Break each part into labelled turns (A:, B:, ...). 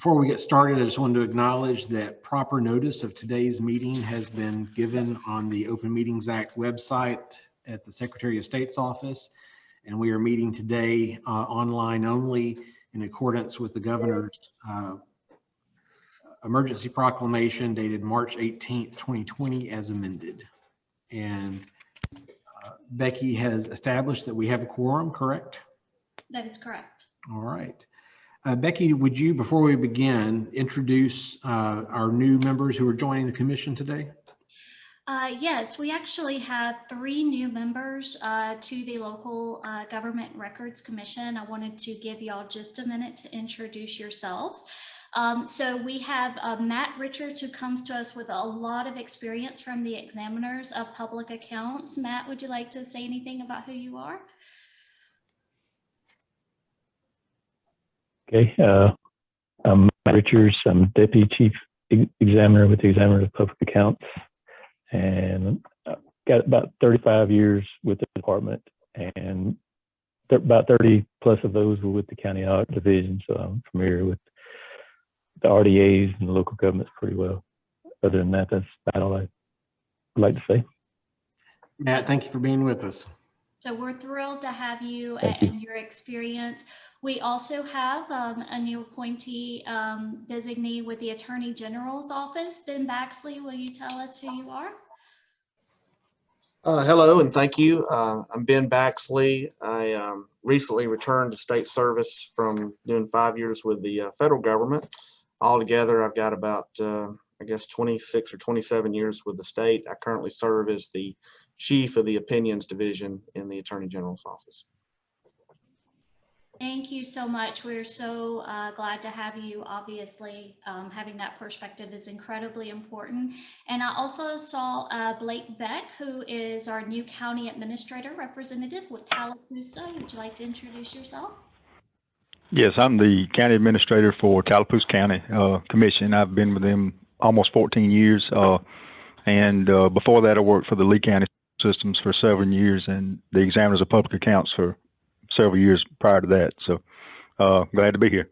A: Before we get started, I just wanted to acknowledge that proper notice of today's meeting has been given on the Open Meetings Act website at the Secretary of State's office, and we are meeting today online only in accordance with the governor's emergency proclamation dated March 18th, 2020 as amended. And Becky has established that we have a quorum, correct?
B: That is correct.
A: All right. Becky, would you, before we begin, introduce our new members who are joining the commission today?
B: Yes, we actually have 3 new members to the Local Government Records Commission. I wanted to give y'all just a minute to introduce yourselves. So we have Matt Richards, who comes to us with a lot of experience from the examiners of public accounts. Matt, would you like to say anything about who you are?
C: Okay, I'm Matt Richards. I'm Deputy Chief Examiner with the Examiner of Public Accounts, and I've got about 35 years with the department, and about 30 plus of those were with the County Audit Division, so I'm familiar with the RDAs and the local governments pretty well. Other than that, that's about all I'd like to say.
A: Matt, thank you for being with us.
B: So we're thrilled to have you
C: Thank you.
B: and your experience. We also have a new appointee designee with the Attorney General's office. Ben Baxley, will you tell us who you are?
D: Hello and thank you. I'm Ben Baxley. I recently returned to state service from doing 5 years with the federal government. Altogether, I've got about, I guess, 26 or 27 years with the state. I currently serve as the Chief of the Opinions Division in the Attorney General's office.
B: Thank you so much. We're so glad to have you. Obviously, having that perspective is incredibly important. And I also saw Blake Beck, who is our new County Administrator Representative with Tallapoosa. Would you like to introduce yourself?
E: Yes, I'm the County Administrator for Tallapoosa County Commission. I've been with them almost 14 years. And before that, I worked for the Lee County Systems for 7 years and the Examiners of Public Accounts for several years prior to that. So glad to be here.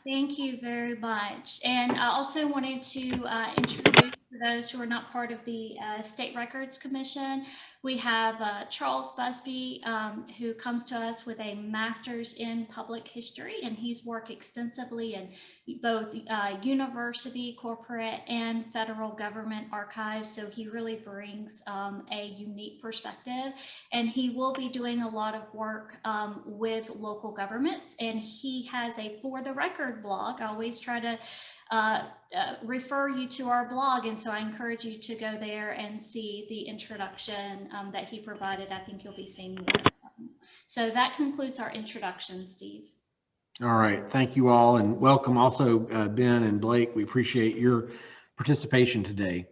B: Thank you very much. And I also wanted to introduce, for those who are not part of the State Records Commission, we have Charles Busby, who comes to us with a master's in public history, and he's worked extensively in both university, corporate, and federal government archives. So he really brings a unique perspective, and he will be doing a lot of work with local governments. And he has a For the Record blog. I always try to refer you to our blog, and so I encourage you to go there and see the introduction that he provided. I think you'll be seeing more. So that concludes our introduction, Steve.
A: All right, thank you all, and welcome also Ben and Blake. We appreciate your participation today.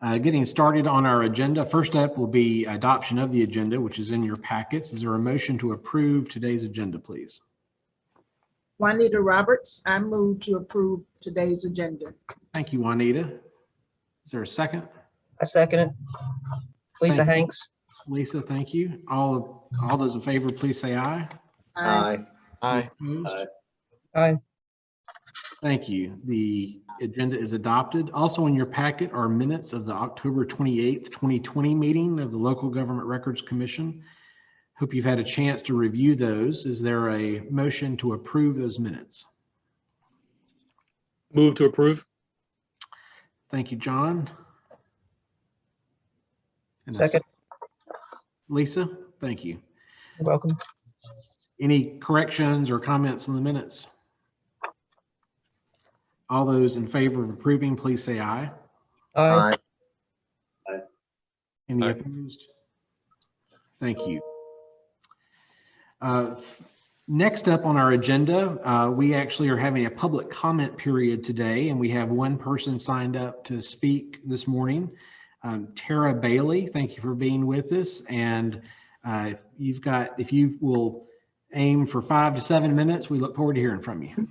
A: Getting started on our agenda, first up will be adoption of the agenda, which is in your packets. Is there a motion to approve today's agenda, please?
F: Juanita Roberts, I move to approve today's agenda.
A: Thank you, Juanita. Is there a second?
G: I second it. Lisa Hanks.
A: Lisa, thank you. All those in favor, please say aye.
F: Aye.
D: Aye.
A: Opposed?
G: Aye.
A: Thank you. The agenda is adopted. Also in your packet are minutes of the October 28th, 2020 meeting of the Local Government Records Commission. Hope you've had a chance to review those. Is there a motion to approve those minutes?
H: Move to approve.
A: Thank you, John. And
G: Second.
A: Lisa, thank you.
G: You're welcome.
A: Any corrections or comments on the minutes? All those in favor of approving, please say aye.
G: Aye.
A: Any
D: Aye.
A: opposed? Thank you. Next up on our agenda, we actually are having a public comment period today, and we have one person signed up to speak this morning. Tara Bailey, thank you for being with us. And if you will aim for 5 to 7 minutes, we look forward to hearing from you.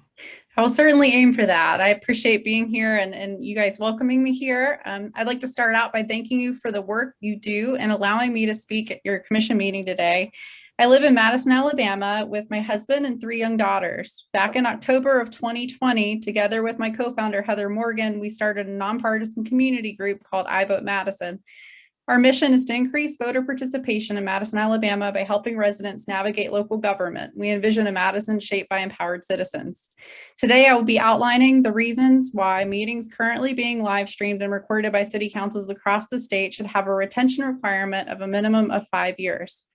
I: I'll certainly aim for that. I appreciate being here and you guys welcoming me here. I'd like to start out by thanking you for the work you do and allowing me to speak at your commission meeting today. I live in Madison, Alabama with my husband and 3 young daughters. Back in October of 2020, together with my co-founder, Heather Morgan, we started a nonpartisan community group called I Vote Madison. Our mission is to increase voter participation in Madison, Alabama by helping residents navigate local government. We envision a Madison shaped by empowered citizens. Today, I will be outlining the reasons why meetings currently being live streamed and recorded by city councils across the state should have a retention requirement of a minimum of 5 years.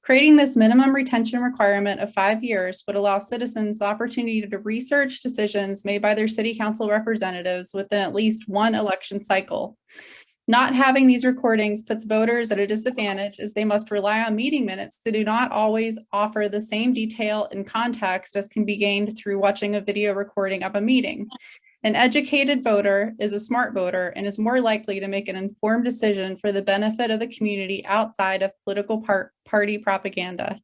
I: Creating this minimum retention requirement of 5 years would allow citizens the opportunity to research decisions made by their city council representatives within at least one election cycle. Not having these recordings puts voters at a disadvantage as they must rely on meeting minutes that do not always offer the same detail and context as can be gained through watching a video recording of a meeting. An educated voter is a smart voter and is more likely to make an informed decision for the benefit of the community outside of political party propaganda.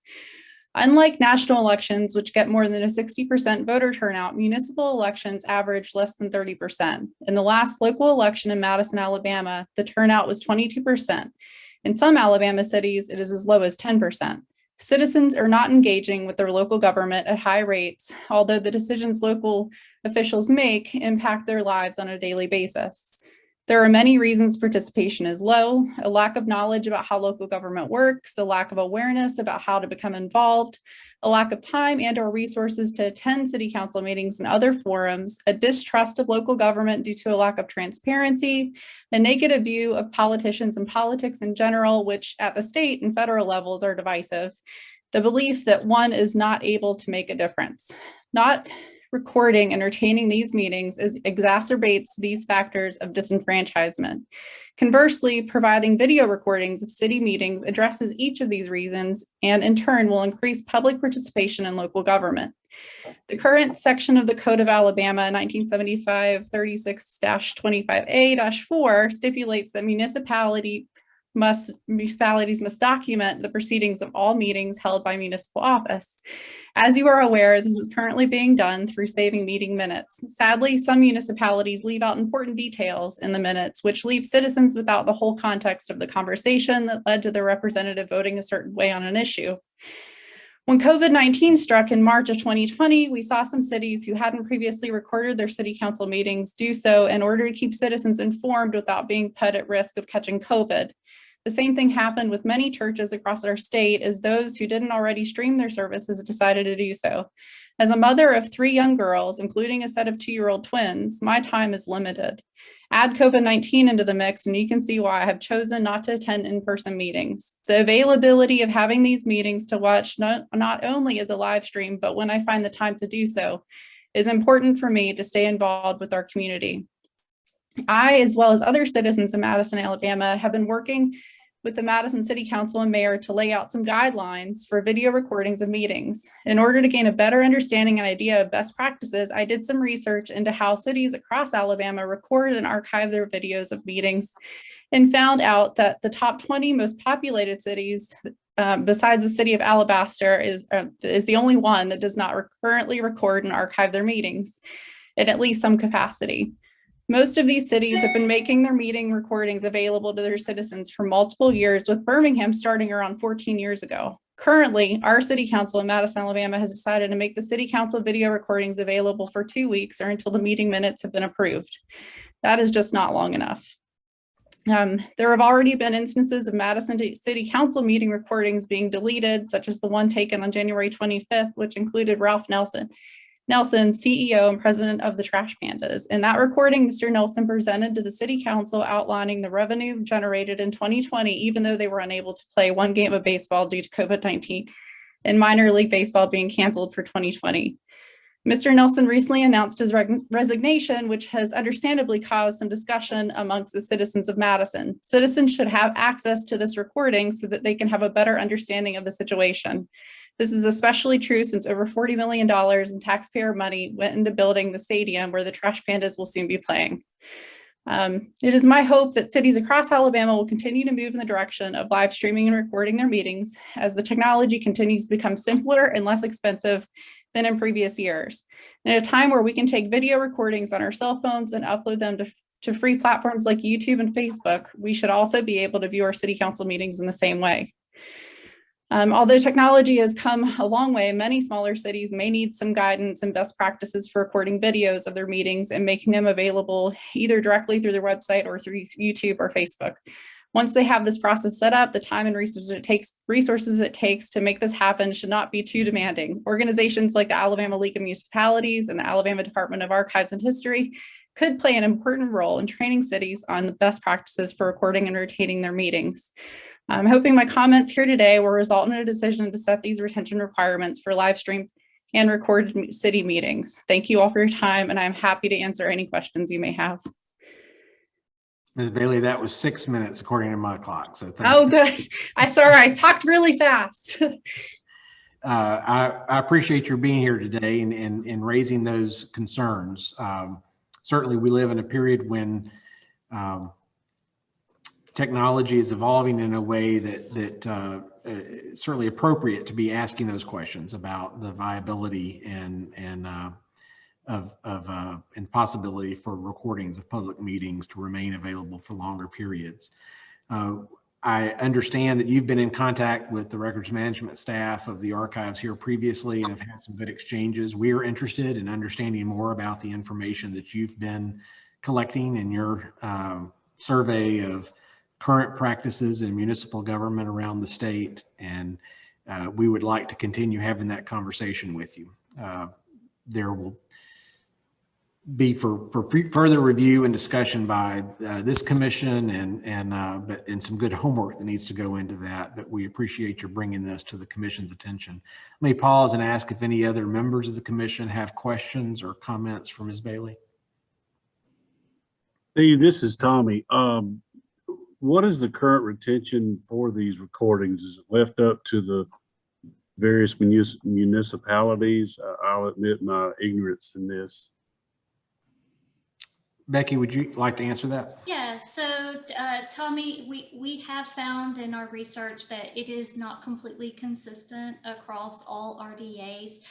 I: Unlike national elections, which get more than a 60% voter turnout, municipal elections average less than 30%. In the last local election in Madison, Alabama, the turnout was 22%. In some Alabama cities, it is as low as 10%. Citizens are not engaging with their local government at high rates, although the decisions local officials make impact their lives on a daily basis. There are many reasons participation is low: a lack of knowledge about how local government works, a lack of awareness about how to become involved, a lack of time and/or resources to attend city council meetings and other forums, a distrust of local government due to a lack of transparency, a negative view of politicians and politics in general, which at the state and federal levels are divisive, the belief that one is not able to make a difference. Not recording and retaining these meetings exacerbates these factors of disenfranchisement. Conversely, providing video recordings of city meetings addresses each of these reasons and in turn will increase public participation in local government. The current section of the Code of Alabama 1975 36-25A-4 stipulates that municipalities must document the proceedings of all meetings held by municipal office. As you are aware, this is currently being done through saving meeting minutes. Sadly, some municipalities leave out important details in the minutes, which leave citizens without the whole context of the conversation that led to their representative voting a certain way on an issue. When COVID-19 struck in March of 2020, we saw some cities who hadn't previously recorded their city council meetings do so in order to keep citizens informed without being put at risk of catching COVID. The same thing happened with many churches across our state, as those who didn't already stream their services decided to do so. As a mother of 3 young girls, including a set of 2-year-old twins, my time is limited. Add COVID-19 into the mix and you can see why I have chosen not to attend in-person meetings. The availability of having these meetings to watch not only as a live stream, but when I find the time to do so, is important for me to stay involved with our community. I, as well as other citizens in Madison, Alabama, have been working with the Madison City Council and Mayor to lay out some guidelines for video recordings of meetings. In order to gain a better understanding and idea of best practices, I did some research into how cities across Alabama record and archive their videos of meetings and found out that the top 20 most populated cities, besides the city of Alabaster, is the only one that does not currently record and archive their meetings in at least some capacity. Most of these cities have been making their meeting recordings available to their citizens for multiple years, with Birmingham starting around 14 years ago. Currently, our city council in Madison, Alabama has decided to make the city council video recordings available for 2 weeks or until the meeting minutes have been approved. That is just not long enough. There have already been instances of Madison City Council meeting recordings being deleted, such as the one taken on January 25th, which included Ralph Nelson, CEO and president of the Trash Pandas. In that recording, Mr. Nelson presented to the city council outlining the revenue generated in 2020, even though they were unable to play one game of baseball due to COVID-19 and minor league baseball being canceled for 2020. Mr. Nelson recently announced his resignation, which has understandably caused some discussion amongst the citizens of Madison. Citizens should have access to this recording so that they can have a better understanding of the situation. This is especially true since over $40 million in taxpayer money went into building the stadium where the Trash Pandas will soon be playing. It is my hope that cities across Alabama will continue to move in the direction of live streaming and recording their meetings as the technology continues to become simpler and less expensive than in previous years. And at a time where we can take video recordings on our cell phones and upload them to free platforms like YouTube and Facebook, we should also be able to view our city council meetings in the same way. Although technology has come a long way, many smaller cities may need some guidance and best practices for recording videos of their meetings and making them available either directly through their website or through YouTube or Facebook. Once they have this process set up, the time and resources it takes to make this happen should not be too demanding. Organizations like the Alabama League of Municipalities and the Alabama Department of Archives and History could play an important role in training cities on the best practices for recording and retaining their meetings. I'm hoping my comments here today will result in a decision to set these retention requirements for live streamed and recorded city meetings. Thank you all for your time, and I'm happy to answer any questions you may have.
A: Ms. Bailey, that was 6 minutes according to my clock. So thank
I: Oh,
A: you.
I: good. I talked really fast.
A: I appreciate your being here today and raising those concerns. Certainly, we live in a period when technology is evolving in a way that it's certainly appropriate to be asking those questions about the viability and possibility for recordings of public meetings to remain available for longer periods. I understand that you've been in contact with the records management staff of the archives here previously and have had some good exchanges. We are interested in understanding more about the information that you've been collecting in your survey of current practices in municipal government around the state, and we would like to continue having that conversation with you. There will be for further review and discussion by this commission and some good homework that needs to go into that, but we appreciate your bringing this to the commission's attention. Let me pause and ask if any other members of the commission have questions or comments for Ms. Bailey.
H: Steve, this is Tommy. What is the current retention for these recordings? Is it left up to the various municipalities? I'll admit my ignorance in this.
A: Becky, would you like to answer that?
B: Yeah, so Tommy, we have found in our research that it is not completely consistent across all RDAs,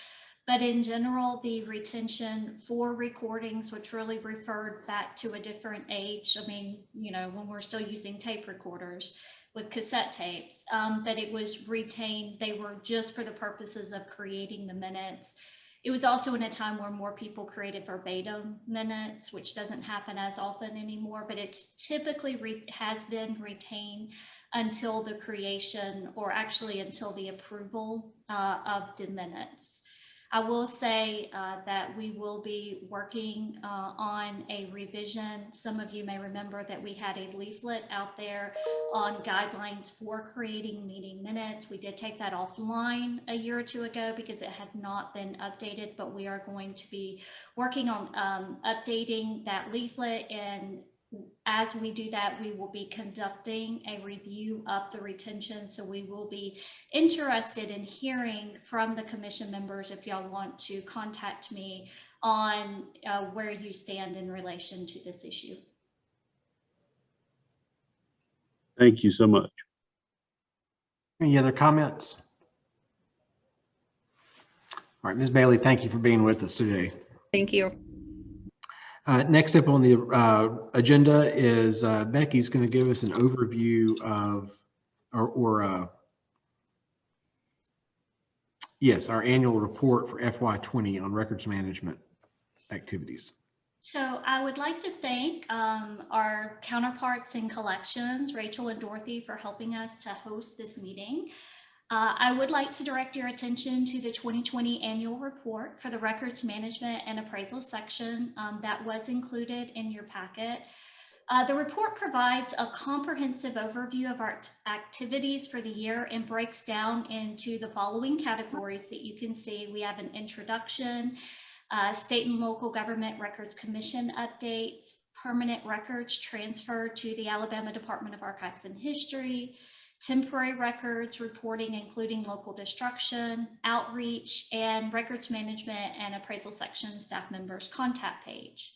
B: but in general, the retention for recordings, which really referred back to a different age. I mean, you know, when we're still using tape recorders with cassette tapes, that it was retained. They were just for the purposes of creating the minutes. It was also in a time where more people created verbatim minutes, which doesn't happen as often anymore, but it typically has been retained until the creation, or actually until the approval of the minutes. I will say that we will be working on a revision. Some of you may remember that we had a leaflet out there on guidelines for creating meeting minutes. We did take that offline a year or two ago because it had not been updated, but we are going to be working on updating that leaflet, and as we do that, we will be conducting a review of the retention. So we will be interested in hearing from the commission members if y'all want to contact me on where you stand in relation to this issue.
H: Thank you so much.
A: Any other comments? All right, Ms. Bailey, thank you for being with us today.
I: Thank you.
A: Next up on the agenda is Becky's going to give us an overview of, yes, our annual report for FY20 on records management activities.
B: So I would like to thank our counterparts in collections, Rachel and Dorothy, for helping us to host this meeting. I would like to direct your attention to the 2020 annual report for the records management and appraisal section that was included in your packet. The report provides a comprehensive overview of our activities for the year and breaks down into the following categories that you can see. We have an introduction, state and local government records commission updates, permanent records transferred to the Alabama Department of Archives and History, temporary records reporting, including local destruction, outreach, and records management and appraisal section staff members contact page.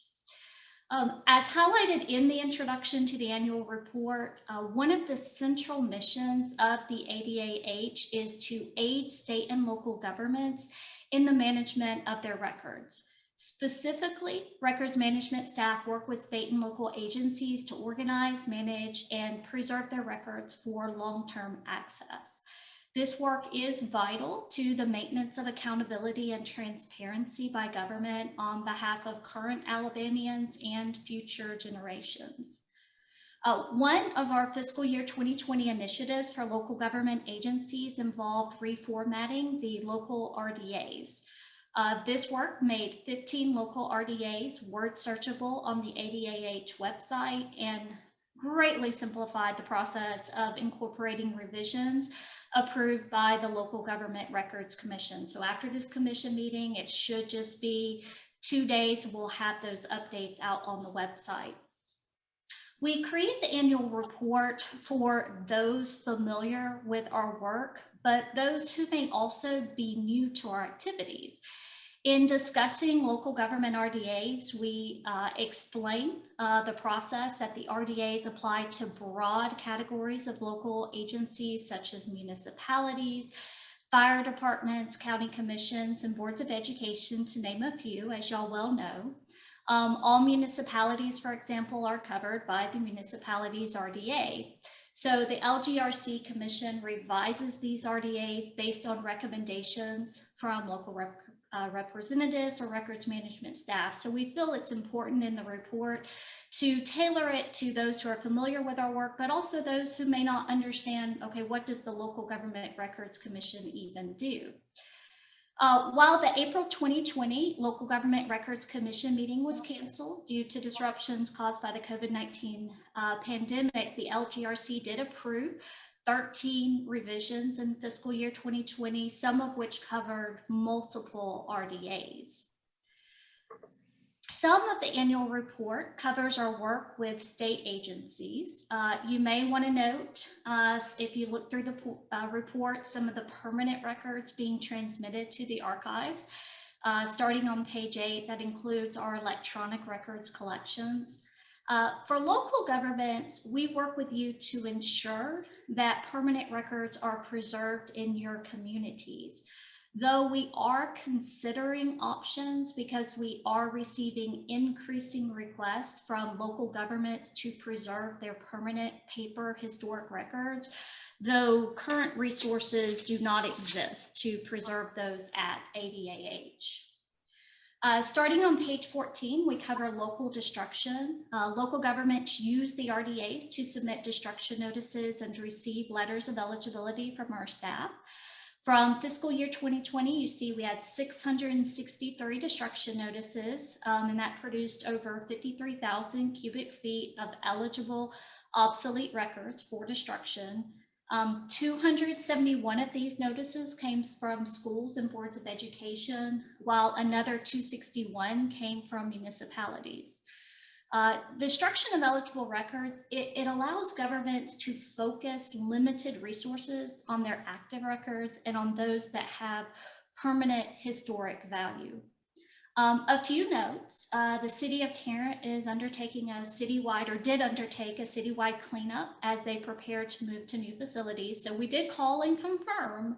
B: As highlighted in the introduction to the annual report, one of the central missions of the ADAH is to aid state and local governments in the management of their records. Specifically, records management staff work with state and local agencies to organize, manage, and preserve their records for long-term access. This work is vital to the maintenance of accountability and transparency by government on behalf of current Alabamians and future generations. One of our fiscal year 2020 initiatives for local government agencies involved reformatting the local RDAs. This work made 15 local RDAs word searchable on the ADAH website and greatly simplified the process of incorporating revisions approved by the Local Government Records Commission. So after this commission meeting, it should just be 2 days. We'll have those updates out on the website. We create the annual report for those familiar with our work, but those who may also be new to our activities. In discussing local government RDAs, we explain the process that the RDAs apply to broad categories of local agencies such as municipalities, fire departments, county commissions, and boards of education, to name a few, as y'all well know. All municipalities, for example, are covered by the municipalities RDA. So the LGRC Commission revises these RDAs based on recommendations from local representatives or records management staff. So we feel it's important in the report to tailor it to those who are familiar with our work, but also those who may not understand, okay, what does the Local Government Records Commission even do? While the April 2020 Local Government Records Commission meeting was canceled due to disruptions caused by the COVID-19 pandemic, the LGRC did approve 13 revisions in fiscal year 2020, some of which covered multiple RDAs. Some of the annual report covers our work with state agencies. You may want to note, if you look through the report, some of the permanent records being transmitted to the archives. Starting on page 8, that includes our electronic records collections. For local governments, we work with you to ensure that permanent records are preserved in your communities. Though we are considering options because we are receiving increasing requests from local governments to preserve their permanent paper historic records, though current resources do not exist to preserve those at ADAH. Starting on page 14, we cover local destruction. Local governments use the RDAs to submit destruction notices and receive letters of eligibility from our staff. From fiscal year 2020, you see we had 663 destruction notices, and that produced over 53,000 cubic feet of eligible obsolete records for destruction. 271 of these notices came from schools and boards of education, while another 261 came from municipalities. Destruction of eligible records, it allows governments to focus limited resources on their active records and on those that have permanent historic value. A few notes, the city of Tarrant is undertaking a citywide, or did undertake a citywide cleanup as they prepare to move to new facilities. So we did call and confirm,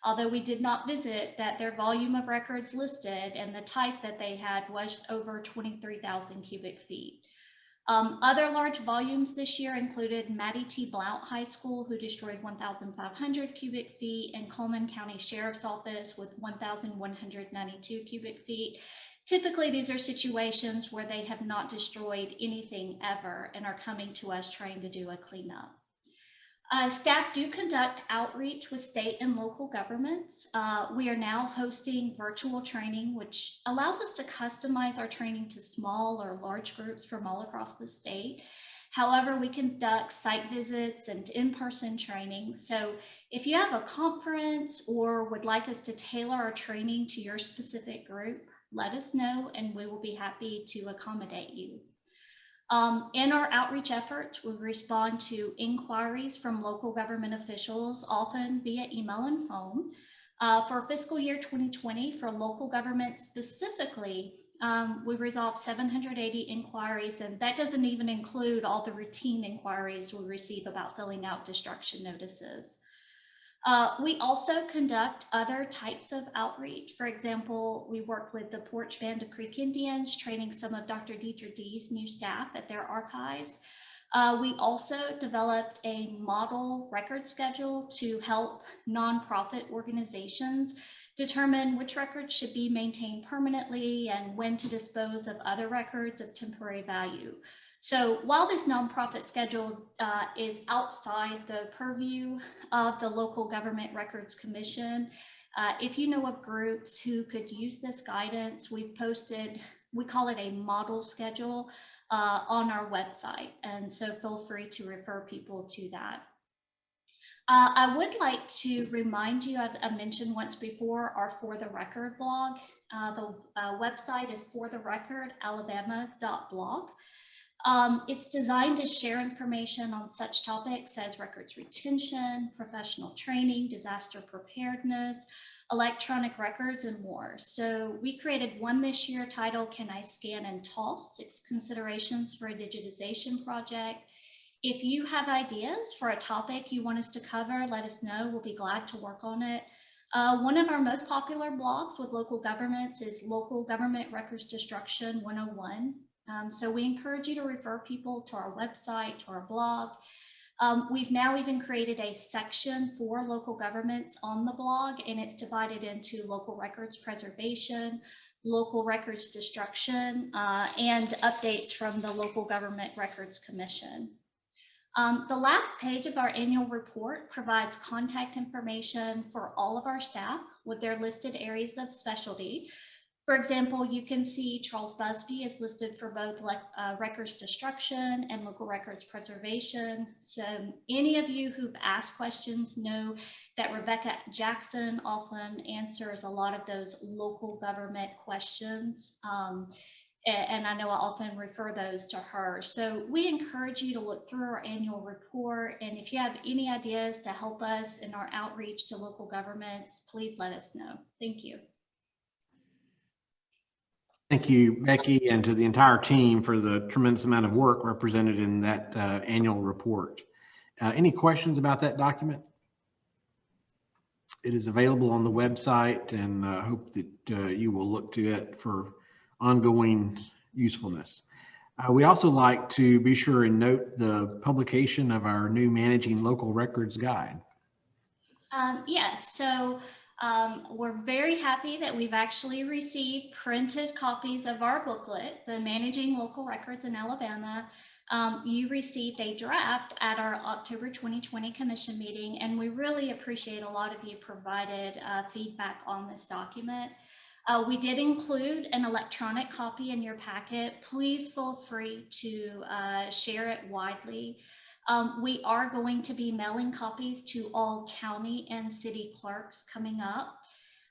B: although we did not visit, that their volume of records listed and the type that they had was over 23,000 cubic feet. Other large volumes this year included Mattie T. Blount High School, who destroyed 1,500 cubic feet, and Coleman County Sheriff's Office with 1,192 cubic feet. Typically, these are situations where they have not destroyed anything ever and are coming to us trying to do a cleanup. Staff do conduct outreach with state and local governments. We are now hosting virtual training, which allows us to customize our training to small or large groups from all across the state. However, we conduct site visits and in-person training. So if you have a conference or would like us to tailor our training to your specific group, let us know and we will be happy to accommodate you. In our outreach efforts, we respond to inquiries from local government officials, often via email and phone. For fiscal year 2020, for local government specifically, we resolved 780 inquiries, and that doesn't even include all the routine inquiries we receive about filling out destruction notices. We also conduct other types of outreach. For example, we work with the Porch Band of Creek Indians, training some of Dr. Deidre D's new staff at their archives. We also developed a model record schedule to help nonprofit organizations determine which records should be maintained permanently and when to dispose of other records of temporary value. So while this nonprofit schedule is outside the purview of the Local Government Records Commission, if you know of groups who could use this guidance, we've posted, we call it a model schedule on our website. And so feel free to refer people to that. I would like to remind you, as I mentioned once before, our For the Record blog. The website is fortherecordalabama.blog. It's designed to share information on such topics as records retention, professional training, disaster preparedness, electronic records, and more. So we created one this year titled, Can I Scan and Toss? 6 Considerations for a Digitization Project. If you have ideas for a topic you want us to cover, let us know. We'll be glad to work on it. One of our most popular blogs with local governments is Local Government Records Destruction 101. So we encourage you to refer people to our website, to our blog. We've now even created a section for local governments on the blog, and it's divided into local records preservation, local records destruction, and updates from the Local Government Records Commission. The last page of our annual report provides contact information for all of our staff with their listed areas of specialty. For example, you can see Charles Busby is listed for both records destruction and local records preservation. So any of you who've asked questions know that Rebecca Jackson often answers a lot of those local government questions. And I know I often refer those to her. So we encourage you to look through our annual report. And if you have any ideas to help us in our outreach to local governments, please let us know. Thank you.
A: Thank you, Becky, and to the entire team for the tremendous amount of work represented in that annual report. Any questions about that document? It is available on the website, and I hope that you will look to it for ongoing usefulness. We also like to be sure and note the publication of our new Managing Local Records Guide.
B: Yes, so we're very happy that we've actually received printed copies of our booklet, the Managing Local Records in Alabama. You received a draft at our October 2020 commission meeting, and we really appreciate a lot of you provided feedback on this document. We did include an electronic copy in your packet. Please feel free to share it widely. We are going to be mailing copies to all county and city clerks coming up.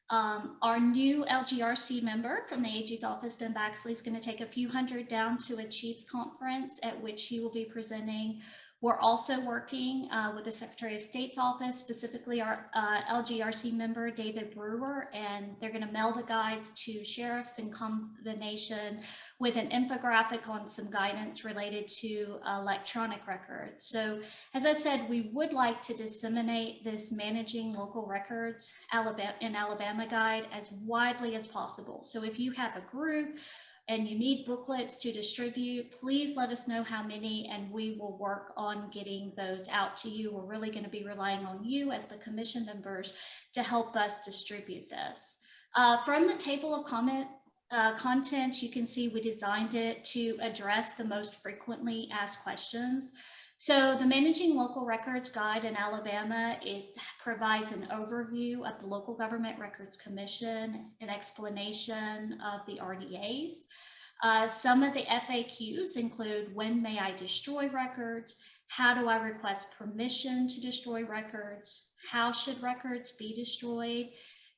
B: Our new LGRC member from the AG's office, Ben Baxley, is going to take a few hundred down to a Chiefs conference at which he will be presenting. We're also working with the Secretary of State's office, specifically our LGRC member, David Brewer, and they're going to mail the guides to sheriffs in combination with an infographic on some guidance related to electronic records. So as I said, we would like to disseminate this Managing Local Records in Alabama guide as widely as possible. So if you have a group and you need booklets to distribute, please let us know how many, and we will work on getting those out to you. We're really going to be relying on you as the commission members to help us distribute this. From the table of content, you can see we designed it to address the most frequently asked questions. So the Managing Local Records Guide in Alabama, it provides an overview of the Local Government Records Commission, an explanation of the RDAs. Some of the FAQs include, when may I destroy records? How do I request permission to destroy records? How should records be destroyed?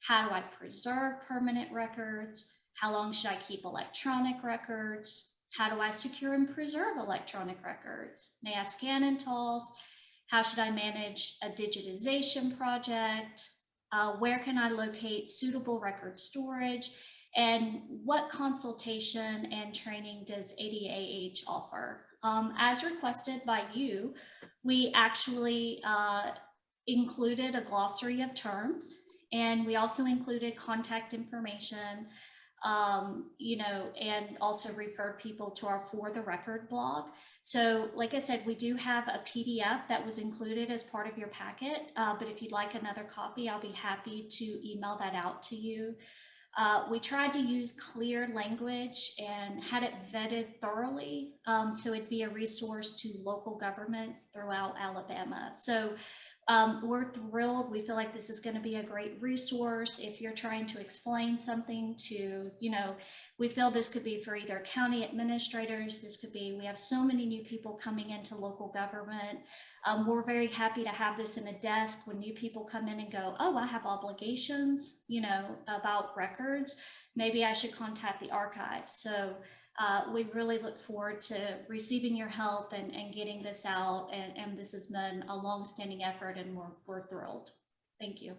B: How do I preserve permanent records? How long should I keep electronic records? How do I secure and preserve electronic records? May I scan and toss? How should I manage a digitization project? Where can I locate suitable record storage? And what consultation and training does ADAH offer? As requested by you, we actually included a glossary of terms, and we also included contact information. and also referred people to our For the Record blog. So like I said, we do have a PDF that was included as part of your packet, but if you'd like another copy, I'll be happy to email that out to you. We tried to use clear language and had it vetted thoroughly, so it'd be a resource to local governments throughout Alabama. So we're thrilled. We feel like this is going to be a great resource if you're trying to explain something to, we feel this could be for either county administrators. This could be, we have so many new people coming into local government. We're very happy to have this in a desk when new people come in and go, oh, I have obligations, about records. Maybe I should contact the archives. So we really look forward to receiving your help and getting this out. And this has been a long-standing effort, and we're thrilled. Thank you.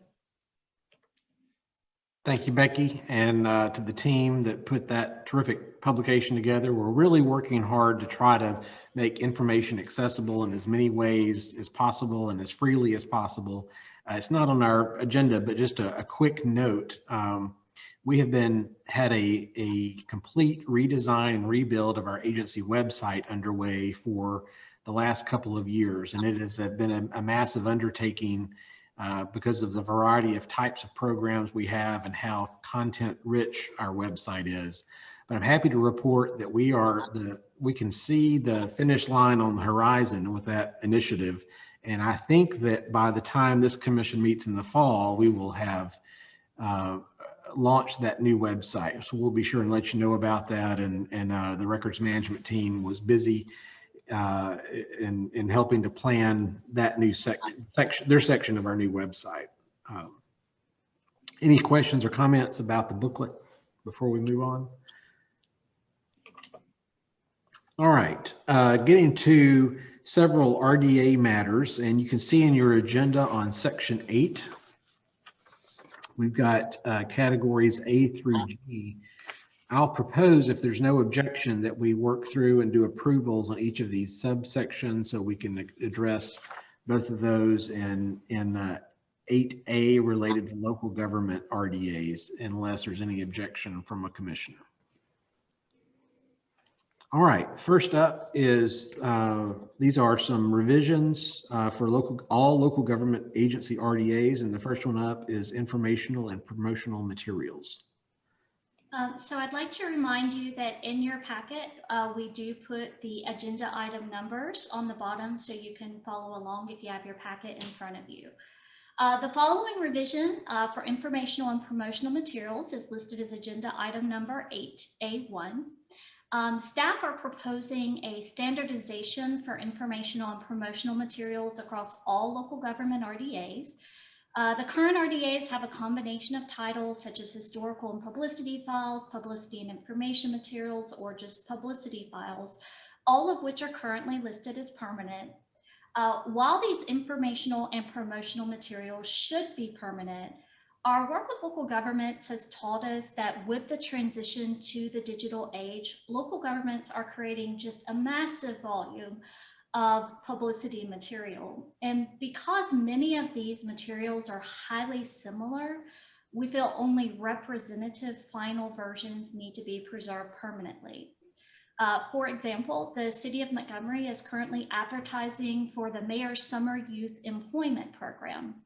A: Thank you, Becky, and to the team that put that terrific publication together. We're really working hard to try to make information accessible in as many ways as possible and as freely as possible. It's not on our agenda, but just a quick note. We have had a complete redesign and rebuild of our agency website underway for the last couple of years, and it has been a massive undertaking because of the variety of types of programs we have and how content rich our website is. But I'm happy to report that we can see the finish line on the horizon with that initiative. And I think that by the time this commission meets in the fall, we will have launched that new website. So we'll be sure and let you know about that. And the records management team was busy in helping to plan that new their section of our new website. Any questions or comments about the booklet before we move on? All right, getting to several RDA matters, and you can see in your agenda on section 8, we've got categories A through G. I'll propose, if there's no objection, that we work through and do approvals on each of these subsections so we can address both of those in 8A related to local government RDAs, unless there's any objection from a commissioner. All right, first up is, these are some revisions for all local government agency RDAs, and the first one up is informational and promotional materials.
B: So I'd like to remind you that in your packet, we do put the agenda item numbers on the bottom so you can follow along if you have your packet in front of you. The following revision for informational and promotional materials is listed as agenda item number 8A1. Staff are proposing a standardization for informational and promotional materials across all local government RDAs. The current RDAs have a combination of titles such as historical and publicity files, publicity and information materials, or just publicity files, all of which are currently listed as permanent. While these informational and promotional materials should be permanent, our work with local governments has taught us that with the transition to the digital age, local governments are creating just a massive volume of publicity material. And because many of these materials are highly similar, we feel only representative final versions need to be preserved permanently. For example, the city of Montgomery is currently advertising for the Mayor's Summer Youth Employment Program.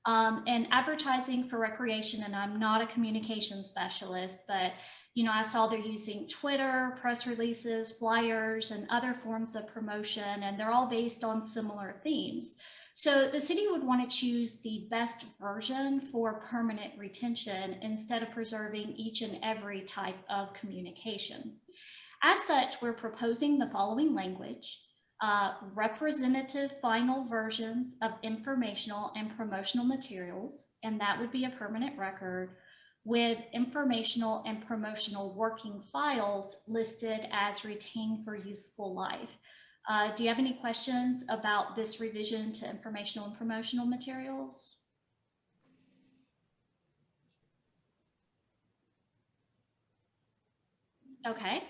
B: And advertising for recreation, and I'm not a communications specialist, but I saw they're using Twitter, press releases, flyers, and other forms of promotion, and they're all based on similar themes. So the city would want to choose the best version for permanent retention instead of preserving each and every type of communication. As such, we're proposing the following language. Representative final versions of informational and promotional materials, and that would be a permanent record, with informational and promotional working files listed as retained for useful life. Do you have any questions about this revision to informational and promotional materials? Okay.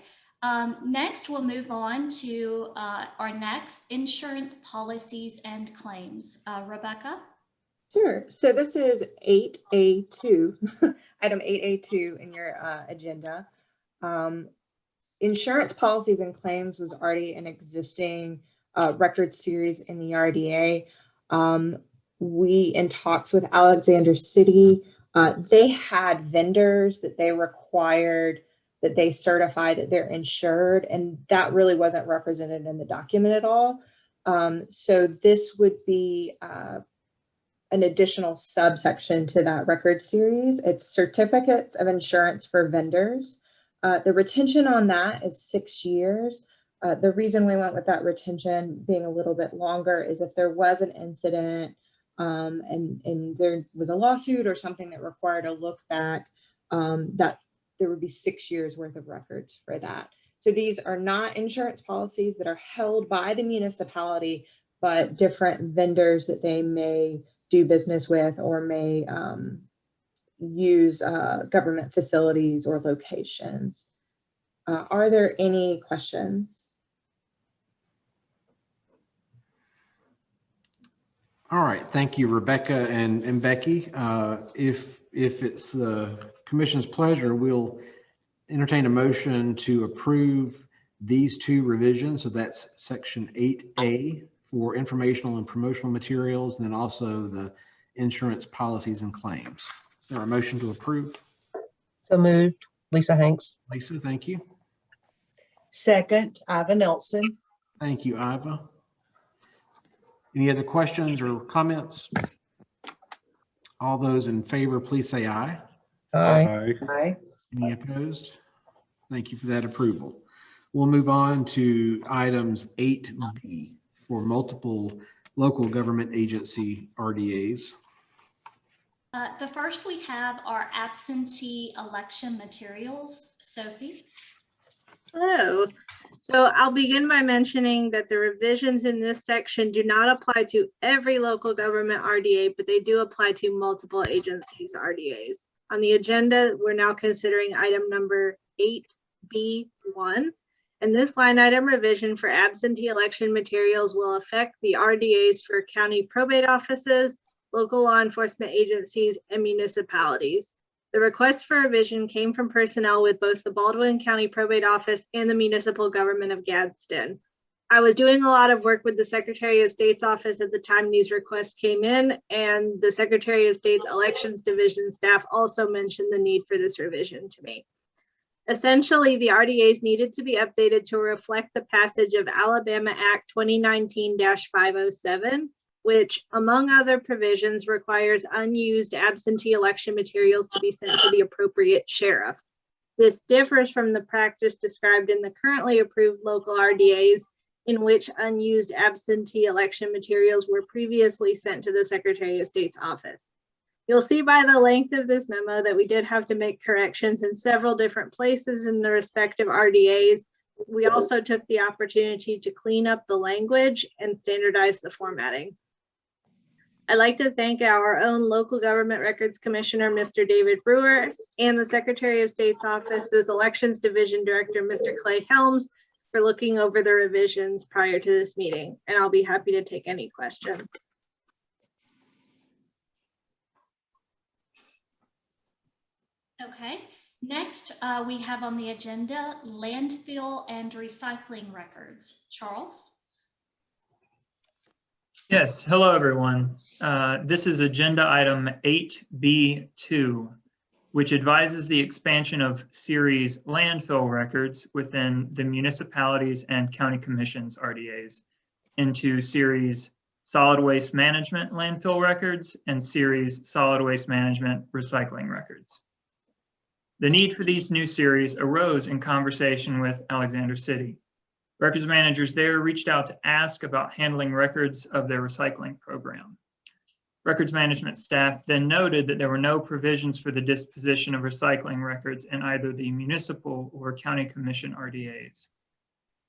B: Next, we'll move on to our next insurance policies and claims. Rebecca?
J: Sure. So this is 8A2, item 8A2 in your agenda. Insurance policies and claims was already an existing record series in the RDA. We, in talks with Alexander City, they had vendors that they required that they certify that they're insured, and that really wasn't represented in the document at all. So this would be an additional subsection to that record series. It's certificates of insurance for vendors. The retention on that is 6 years. The reason we went with that retention being a little bit longer is if there was an incident and there was a lawsuit or something that required a look back, there would be 6 years worth of records for that. So these are not insurance policies that are held by the municipality, but different vendors that they may do business with or may use government facilities or locations. Are there any questions?
A: All right, thank you, Rebecca and Becky. If it's the commission's pleasure, we'll entertain a motion to approve these two revisions. So that's section 8A for informational and promotional materials, and then also the insurance policies and claims. Is there a motion to approve?
G: So moved. Lisa Hanks.
A: Lisa, thank you.
F: Second, Iva Nelson.
A: Thank you, Iva. Any other questions or comments? All those in favor, please say aye.
G: Aye.
F: Aye.
A: Any opposed? Thank you for that approval. We'll move on to items 8B for multiple local government agency RDAs.
B: The first we have are absentee election materials. Sophie.
K: Hello. So I'll begin by mentioning that the revisions in this section do not apply to every local government RDA, but they do apply to multiple agencies RDAs. On the agenda, we're now considering item number 8B1. And this line item revision for absentee election materials will affect the RDAs for county probate offices, local law enforcement agencies, and municipalities. The request for revision came from personnel with both the Baldwin County Probate Office and the municipal government of Gadsden. I was doing a lot of work with the Secretary of State's office at the time these requests came in, and the Secretary of State's Elections Division staff also mentioned the need for this revision to me. Essentially, the RDAs needed to be updated to reflect the passage of Alabama Act 2019-507, which, among other provisions, requires unused absentee election materials to be sent to the appropriate sheriff. This differs from the practice described in the currently approved local RDAs, in which unused absentee election materials were previously sent to the Secretary of State's office. You'll see by the length of this memo that we did have to make corrections in several different places in the respective RDAs. We also took the opportunity to clean up the language and standardize the formatting. I'd like to thank our own local government records commissioner, Mr. David Brewer, and the Secretary of State's office's elections division director, Mr. Clay Helms, for looking over the revisions prior to this meeting. And I'll be happy to take any questions.
B: Okay, next we have on the agenda landfill and recycling records. Charles?
L: Yes, hello everyone. This is agenda item 8B2, which advises the expansion of series landfill records within the municipalities and county commissions RDAs into series solid waste management landfill records and series solid waste management recycling records. The need for these new series arose in conversation with Alexander City. Records managers there reached out to ask about handling records of their recycling program. Records management staff then noted that there were no provisions for the disposition of recycling records in either the municipal or county commission RDAs.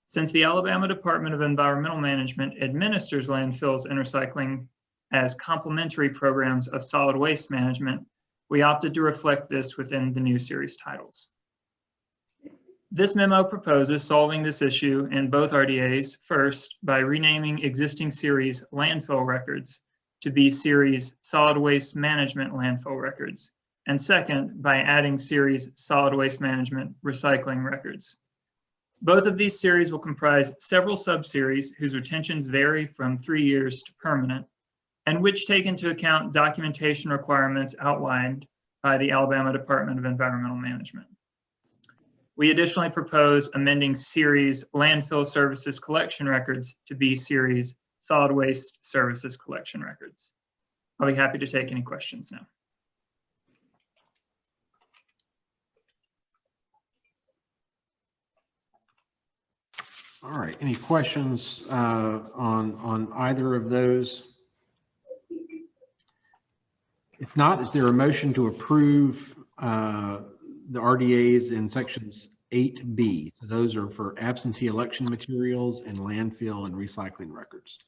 L: Since the Alabama Department of Environmental Management administers landfills and recycling as complementary programs of solid waste management, we opted to reflect this within the new series titles. This memo proposes solving this issue in both RDAs, first by renaming existing series landfill records to be series solid waste management landfill records, and second, by adding series solid waste management recycling records. Both of these series will comprise several subseries whose retentions vary from 3 years to permanent, and which take into account documentation requirements outlined by the Alabama Department of Environmental Management. We additionally propose amending series landfill services collection records to be series solid waste services collection records. I'll be happy to take any questions now.
A: All right, any questions on either of those? If not, is there a motion to approve the RDAs in sections 8B? So those are for absentee election materials and landfill and recycling records.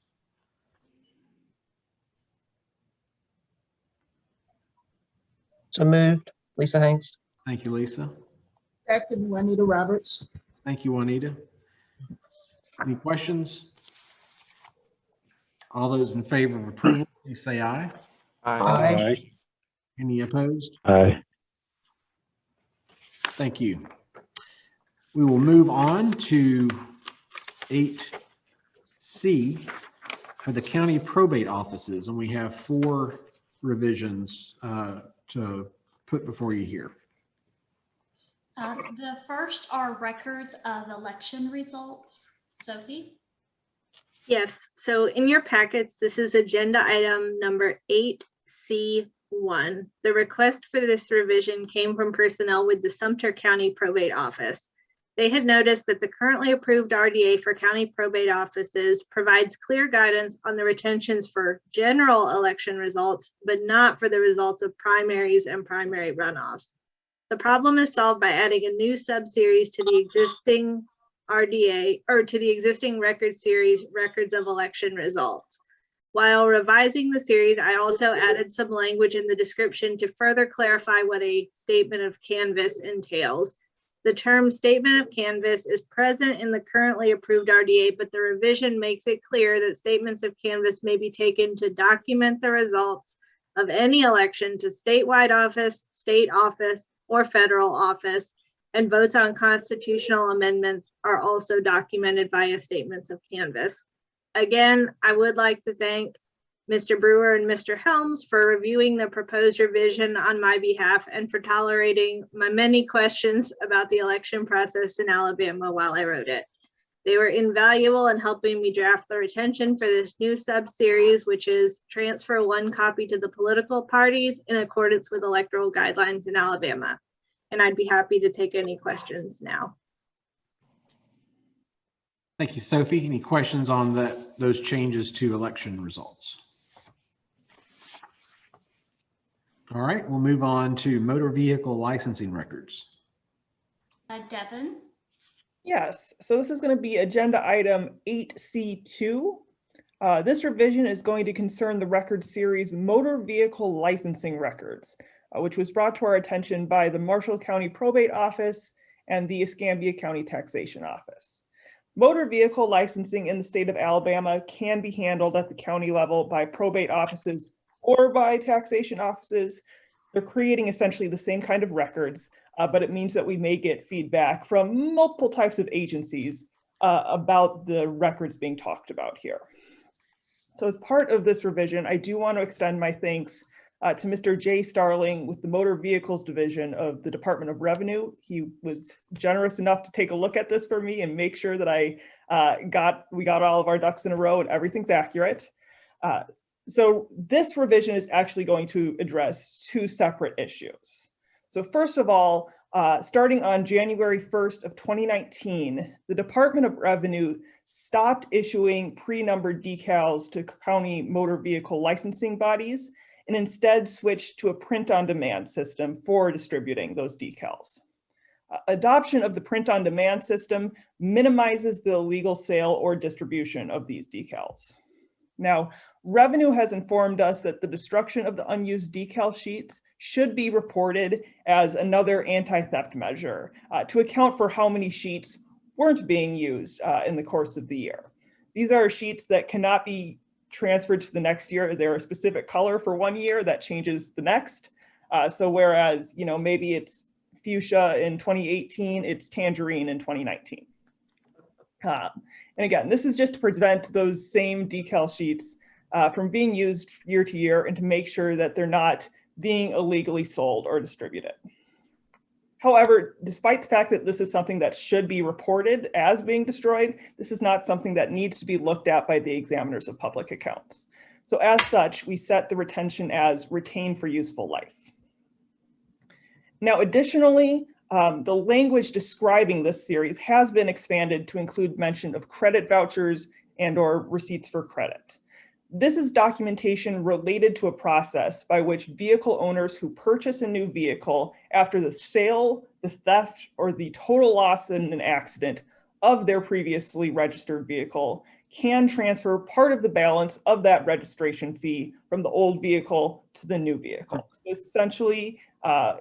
G: So moved, Lisa Hanks.
A: Thank you, Lisa.
F: Second, Juanita Roberts.
A: Thank you, Juanita. Any questions? All those in favor of approval, please say aye.
G: Aye.
A: Any opposed?
C: Aye.
A: Thank you. We will move on to 8C for the county probate offices, and we have 4 revisions to put before you here.
B: The first are records of election results. Sophie?
K: Yes, so in your packets, this is agenda item number 8C1. The request for this revision came from personnel with the Sumter County Probate Office. They had noticed that the currently approved RDA for county probate offices provides clear guidance on the retentions for general election results, but not for the results of primaries and primary runoffs. The problem is solved by adding a new subseries to the existing RDA, or to the existing record series, records of election results. While revising the series, I also added some language in the description to further clarify what a statement of canvass entails. The term statement of canvass is present in the currently approved RDA, but the revision makes it clear that statements of canvass may be taken to document the results of any election to statewide office, state office, or federal office, and votes on constitutional amendments are also documented via statements of canvass. Again, I would like to thank Mr. Brewer and Mr. Helms for reviewing the proposed revision on my behalf and for tolerating my many questions about the election process in Alabama while I wrote it. They were invaluable in helping me draft the retention for this new sub-series, which is transfer 1 copy to the political parties in accordance with electoral guidelines in Alabama. And I'd be happy to take any questions now.
A: Thank you, Sophie. Any questions on those changes to election results? All right, we'll move on to motor vehicle licensing records.
B: Devin?
M: Yes, so this is going to be agenda item 8C2. This revision is going to concern the record series motor vehicle licensing records, which was brought to our attention by the Marshall County Probate Office and the Escambia County Taxation Office. Motor vehicle licensing in the state of Alabama can be handled at the county level by probate offices or by taxation offices. They're creating essentially the same kind of records, but it means that we may get feedback from multiple types of agencies about the records being talked about here. So as part of this revision, I do want to extend my thanks to Mr. Jay Starling with the Motor Vehicles Division of the Department of Revenue. He was generous enough to take a look at this for me and make sure that we got all of our ducks in a row and everything's accurate. So this revision is actually going to address 2 separate issues. So first of all, starting on January 1st of 2019, the Department of Revenue stopped issuing pre-numbered decals to county motor vehicle licensing bodies and instead switched to a print-on-demand system for distributing those decals. Adoption of the print-on-demand system minimizes the illegal sale or distribution of these decals. Now, Revenue has informed us that the destruction of the unused decal sheets should be reported as another anti-theft measure to account for how many sheets weren't being used in the course of the year. These are sheets that cannot be transferred to the next year. They're a specific color for 1 year that changes the next. So whereas, maybe it's fuchsia in 2018, it's tangerine in 2019. And again, this is just to prevent those same decal sheets from being used year to year and to make sure that they're not being illegally sold or distributed. However, despite the fact that this is something that should be reported as being destroyed, this is not something that needs to be looked at by the examiners of public accounts. So as such, we set the retention as retained for useful life. Now, additionally, the language describing this series has been expanded to include mention of credit vouchers and/or receipts for credit. This is documentation related to a process by which vehicle owners who purchase a new vehicle after the sale, the theft, or the total loss in an accident of their previously registered vehicle can transfer part of the balance of that registration fee from the old vehicle to the new vehicle. So essentially,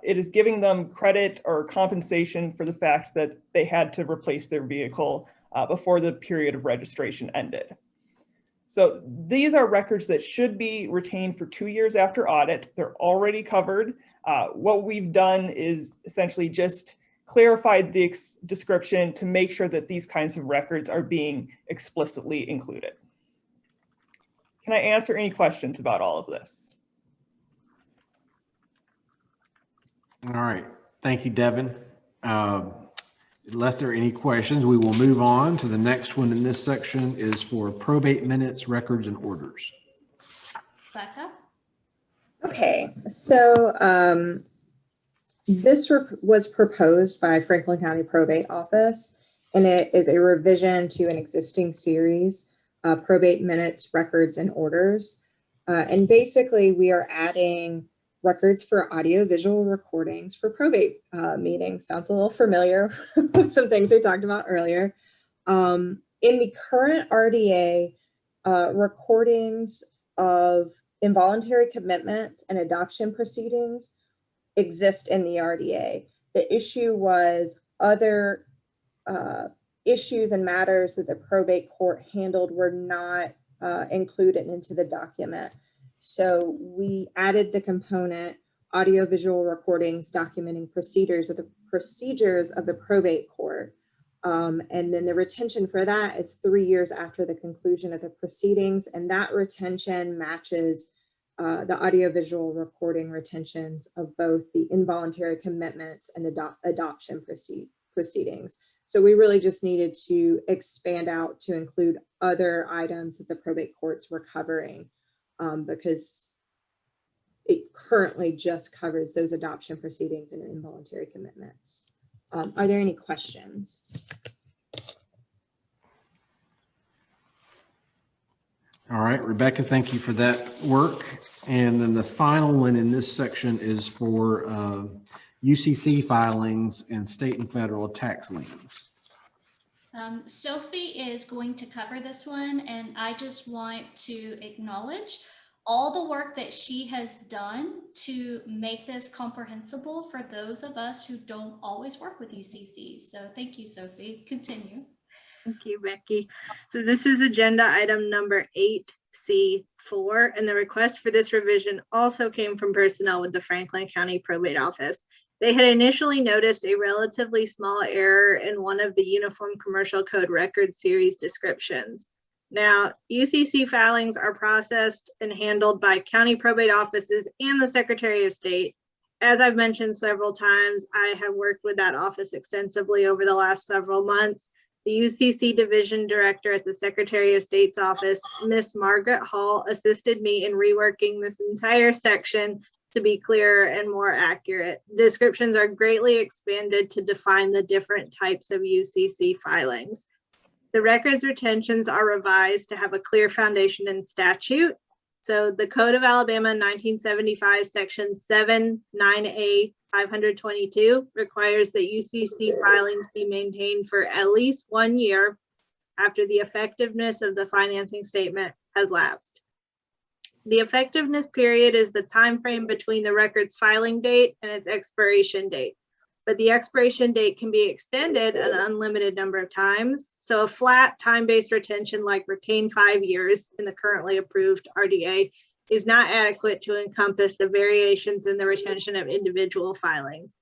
M: it is giving them credit or compensation for the fact that they had to replace their vehicle before the period of registration ended. So these are records that should be retained for 2 years after audit. They're already covered. What we've done is essentially just clarified the description to make sure that these kinds of records are being explicitly included. Can I answer any questions about all of this?
A: All right, thank you, Devin. Unless there are any questions, we will move on to the next one in this section is for probate minutes, records, and orders.
B: Becca?
J: Okay, so this was proposed by Franklin County Probate Office, and it is a revision to an existing series, probate minutes, records, and orders. And basically, we are adding records for audiovisual recordings for probate meetings. Sounds a little familiar with some things we talked about earlier. In the current RDA, recordings of involuntary commitments and adoption proceedings exist in the RDA. The issue was other issues and matters that the probate court handled were not included into the document. So we added the component audiovisual recordings documenting procedures of the probate court. And then the retention for that is 3 years after the conclusion of the proceedings. And that retention matches the audiovisual recording retentions of both the involuntary commitments and the adoption proceedings. So we really just needed to expand out to include other items that the probate courts were covering. Because it currently just covers those adoption proceedings and involuntary commitments. Are there any questions?
A: All right, Rebecca, thank you for that work. And then the final one in this section is for UCC filings and state and federal tax liens.
B: Sophie is going to cover this one, and I just want to acknowledge all the work that she has done to make this comprehensible for those of us who don't always work with UCC. So thank you, Sophie. Continue.
K: Thank you, Becky. So this is agenda item number 8C4, and the request for this revision also came from personnel with the Franklin County Probate Office. They had initially noticed a relatively small error in one of the Uniform Commercial Code record series descriptions. Now, UCC filings are processed and handled by county probate offices and the Secretary of State. As I've mentioned several times, I have worked with that office extensively over the last several months. The UCC Division Director at the Secretary of State's office, Miss Margaret Hall, assisted me in reworking this entire section to be clearer and more accurate. Descriptions are greatly expanded to define the different types of UCC filings. The records retentions are revised to have a clear foundation in statute. So the Code of Alabama 1975 section 7-9A 522 requires that UCC filings be maintained for at least 1 year after the effectiveness of the financing statement has lapsed. The effectiveness period is the time frame between the record's filing date and its expiration date. but the expiration date can be extended an unlimited number of times. So a flat time-based retention like retain 5 years in the currently approved RDA is not adequate to encompass the variations in the retention of individual filings.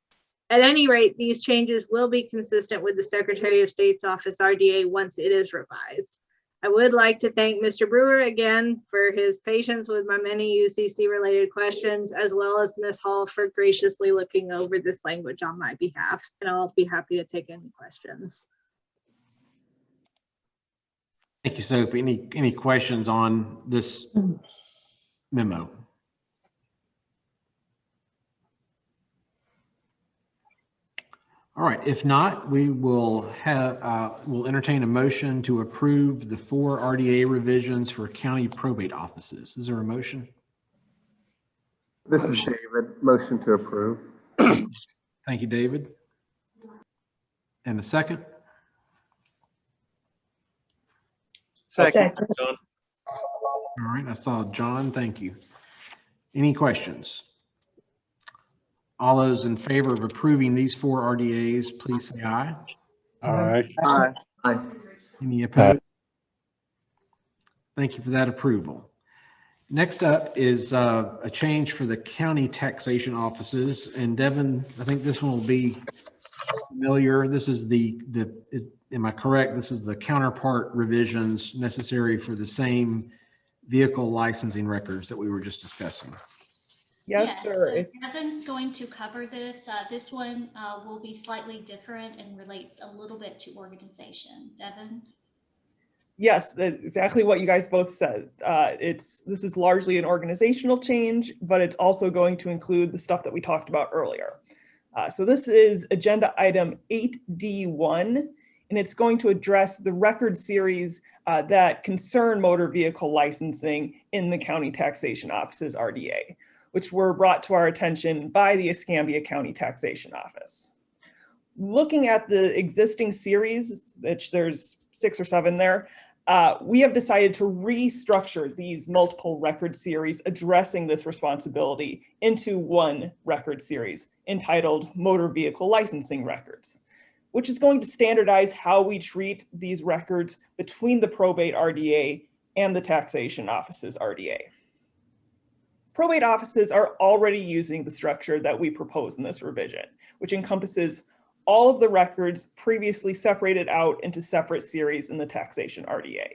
K: At any rate, these changes will be consistent with the Secretary of State's Office RDA once it is revised. I would like to thank Mr. Brewer again for his patience with my many UCC related questions, as well as Ms. Hall for graciously looking over this language on my behalf, and I'll be happy to take any questions.
A: Thank you, Sophie. Any questions on this memo? All right, if not, we will we'll entertain a motion to approve the 4 RDA revisions for county probate offices. Is there a motion?
N: This is David. Motion to approve.
A: Thank you, David. And a second?
G: Second.
A: All right, I saw John. Thank you. Any questions? All those in favor of approving these 4 RDAs, please say aye.
H: Aye.
N: Aye. Aye.
A: Any opposed? Thank you for that approval. Next up is a change for the county taxation offices. And Devin, I think this one will be familiar. This is am I correct? This is the counterpart revisions necessary for the same vehicle licensing records that we were just discussing.
M: Yes, sir.
B: So Devin's going to cover this. This one will be slightly different and relates a little bit to organization. Devin?
M: Yes, that's exactly what you guys both said. This is largely an organizational change, but it's also going to include the stuff that we talked about earlier. So this is agenda item 8D1, and it's going to address the record series that concern motor vehicle licensing in the county taxation office's RDA, which were brought to our attention by the Escambia County Taxation Office. Looking at the existing series, which there's 6 or 7 there, we have decided to restructure these multiple record series addressing this responsibility into one record series entitled Motor Vehicle Licensing Records, which is going to standardize how we treat these records between the probate RDA and the taxation office's RDA. Probate offices are already using the structure that we propose in this revision, which encompasses all of the records previously separated out into separate series in the taxation RDA.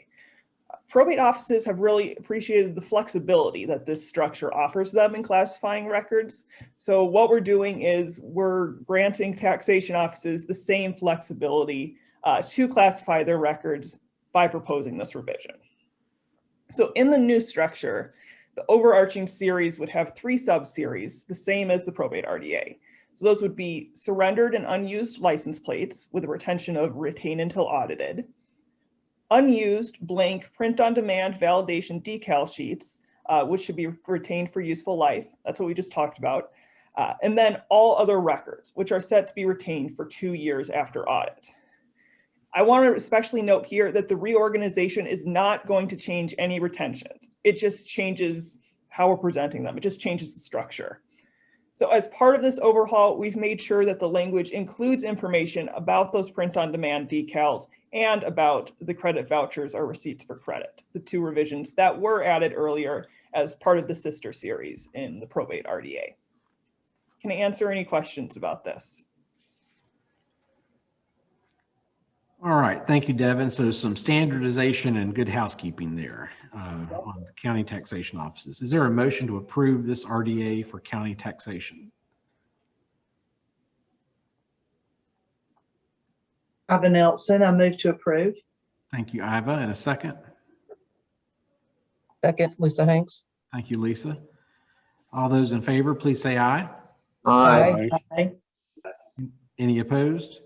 M: Probate offices have really appreciated the flexibility that this structure offers them in classifying records. So what we're doing is we're granting taxation offices the same flexibility to classify their records by proposing this revision. So in the new structure, the overarching series would have 3 sub-series, the same as the probate RDA. So those would be surrendered and unused license plates with a retention of retain until audited, unused blank print-on-demand validation decal sheets, which should be retained for useful life. That's what we just talked about. And then all other records, which are set to be retained for 2 years after audit. I want to especially note here that the reorganization is not going to change any retentions. It just changes how we're presenting them. It just changes the structure. So as part of this overhaul, we've made sure that the language includes information about those print-on-demand decals and about the credit vouchers or receipts for credit, the 2 revisions that were added earlier as part of the sister series in the probate RDA. Can I answer any questions about this?
A: All right, thank you, Devin. So some standardization and good housekeeping there on the county taxation offices. Is there a motion to approve this RDA for county taxation?
G: Iva Nelson, I move to approve.
A: Thank you, Iva. And a second?
G: Second, Lisa Hanks.
A: Thank you, Lisa. All those in favor, please say aye.
N: Aye.
G: Aye.
A: Any opposed?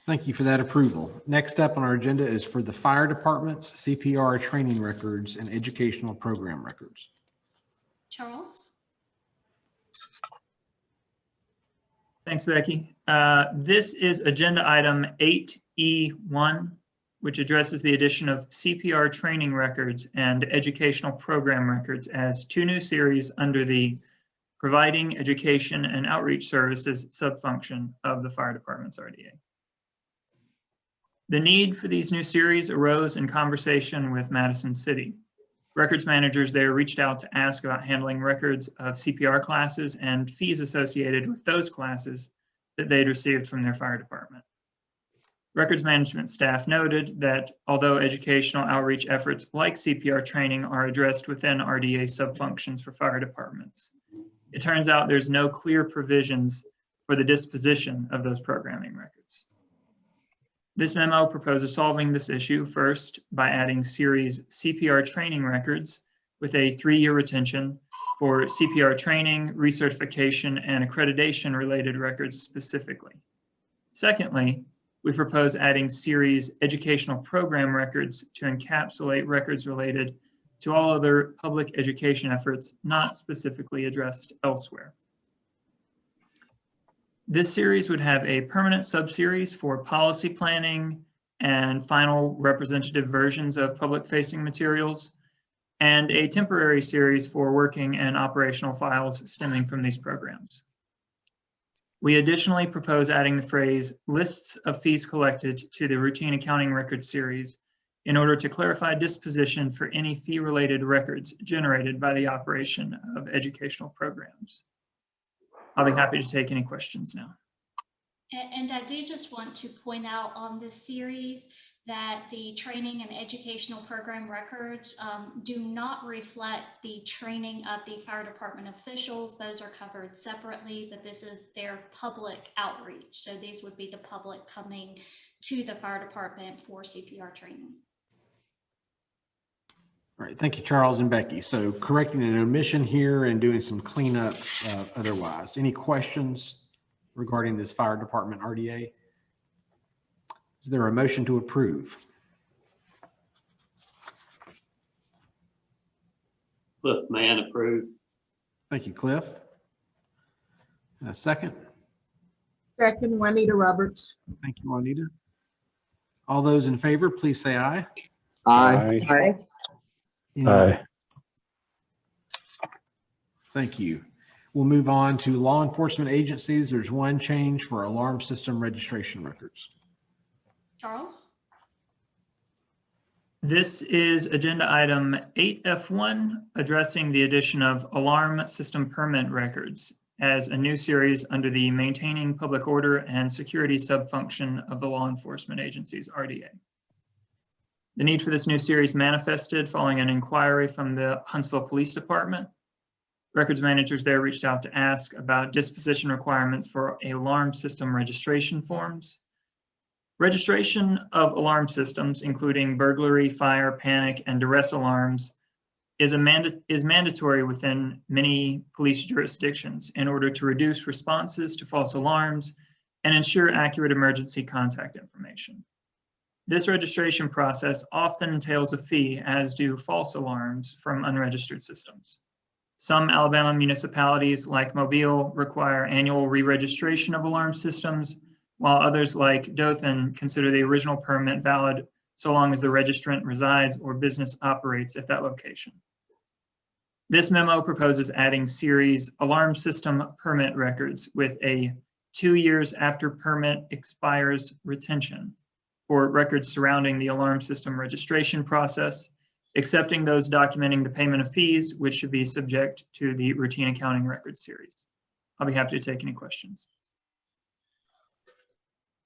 A: Thank you for that approval. Next up on our agenda is for the fire department's CPR training records and educational program records.
B: Charles?
L: Thanks, Becky. This is agenda item 8E1, which addresses the addition of CPR training records and educational program records as 2 new series under the Providing Education and Outreach Services subfunction of the fire department's RDA. The need for these new series arose in conversation with Madison City. Records managers there reached out to ask about handling records of CPR classes and fees associated with those classes that they'd received from their fire department. Records management staff noted that although educational outreach efforts like CPR training are addressed within RDA subfunctions for fire departments, it turns out there's no clear provisions for the disposition of those programming records. This memo proposes solving this issue first by adding series CPR training records with a 3-year retention for CPR training, recertification, and accreditation related records specifically. Secondly, we propose adding series educational program records to encapsulate records related to all other public education efforts not specifically addressed elsewhere. This series would have a permanent subseries for policy planning and final representative versions of public-facing materials, and a temporary series for working and operational files stemming from these programs. We additionally propose adding the phrase lists of fees collected to the routine accounting record series in order to clarify disposition for any fee-related records generated by the operation of educational programs. I'll be happy to take any questions now.
B: And I do just want to point out on this series that the training and educational program records do not reflect the training of the fire department officials. Those are covered separately, but this is their public outreach. So these would be the public coming to the fire department for CPR training.
A: All right, thank you, Charles and Becky. So correcting an omission here and doing some cleanup otherwise. Any questions regarding this fire department RDA? Is there a motion to approve?
O: Cliff Mann, approve.
A: Thank you, Cliff. And a second?
F: Second, Juanita Roberts.
A: Thank you, Juanita. All those in favor, please say aye.
N: Aye.
G: Aye.
C: Aye.
A: Thank you. We'll move on to law enforcement agencies. There's one change for alarm system registration records.
B: Charles?
L: This is agenda item 8F1, addressing the addition of alarm system permit records as a new series under the Maintaining Public Order and Security subfunction of the law enforcement agency's RDA. The need for this new series manifested following an inquiry from the Huntsville Police Department. Records managers there reached out to ask about disposition requirements for alarm system registration forms. Registration of alarm systems, including burglary, fire, panic, and duress alarms, is mandatory within many police jurisdictions in order to reduce responses to false alarms and ensure accurate emergency contact information. This registration process often entails a fee, as do false alarms from unregistered systems. Some Alabama municipalities, like Mobile, require annual re-registration of alarm systems, while others, like Dothan, consider the original permit valid so long as the registrant resides or business operates at that location. This memo proposes adding series alarm system permit records with a 2 years after permit expires retention for records surrounding the alarm system registration process, excepting those documenting the payment of fees, which should be subject to the routine accounting record series. I'll be happy to take any questions.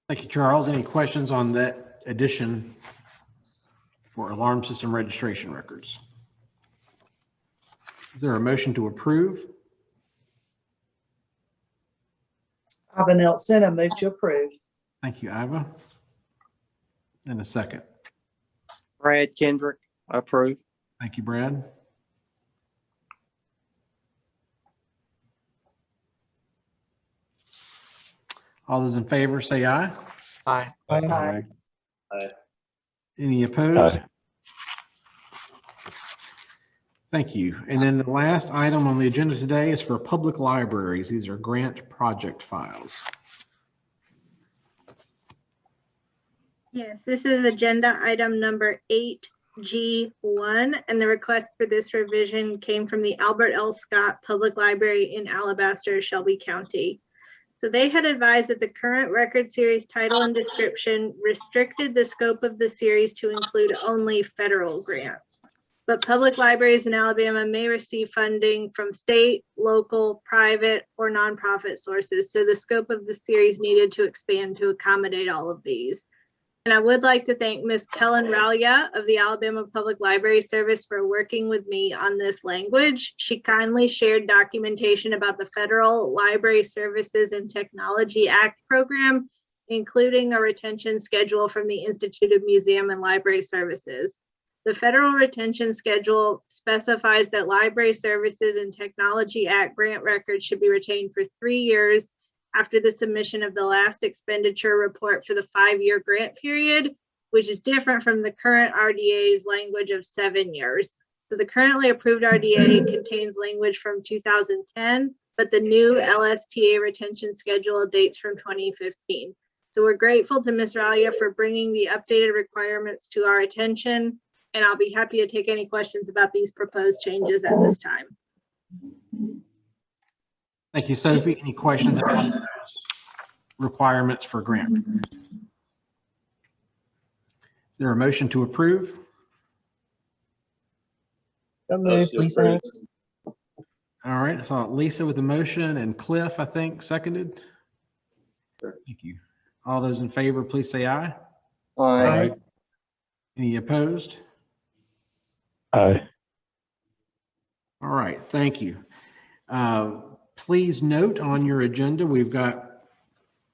A: Thank you, Charles. Any questions on that addition for alarm system registration records? Is there a motion to approve?
G: Iva Nelson, I move to approve.
A: Thank you, Iva. And a second.
P: Brad Kendrick, approve.
A: Thank you, Brad. All those in favor say aye.
P: Aye.
G: Aye.
O: Aye.
A: Any opposed?
C: Aye.
A: Thank you. And then the last item on the agenda today is for public libraries. These are grant project files.
K: Yes, this is agenda item number 8 G1, and the request for this revision came from the Albert L. Scott Public Library in Alabaster, Shelby County. So they had advised that the current record series title and description restricted the scope of the series to include only federal grants. But public libraries in Alabama may receive funding from state, local, private, or nonprofit sources. So the scope of the series needed to expand to accommodate all of these. And I would like to thank Ms. Kellen Ralia of the Alabama Public Library Service for working with me on this language. She kindly shared documentation about the Federal Library Services and Technology Act program, including a retention schedule from the Institute of Museum and Library Services. The Federal Retention Schedule specifies that Library Services and Technology Act grant records should be retained for 3 years after the submission of the last expenditure report for the 5-year grant period, which is different from the current RDA's language of 7 years. So the currently approved RDA contains language from 2010, but the new LSTA retention schedule dates from 2015. So we're grateful to Ms. Ralia for bringing the updated requirements to our attention, and I'll be happy to take any questions about these proposed changes at this time.
A: Thank you, Sophie. Any questions about those requirements for grant? Is there a motion to approve?
G: So moved, Lisa Hanks.
A: All right, I saw Lisa with the motion and Cliff, I think, seconded. Thank you. All those in favor, please say aye.
N: Aye.
A: Any opposed?
C: Aye.
A: All right, thank you. Please note on your agenda, we've got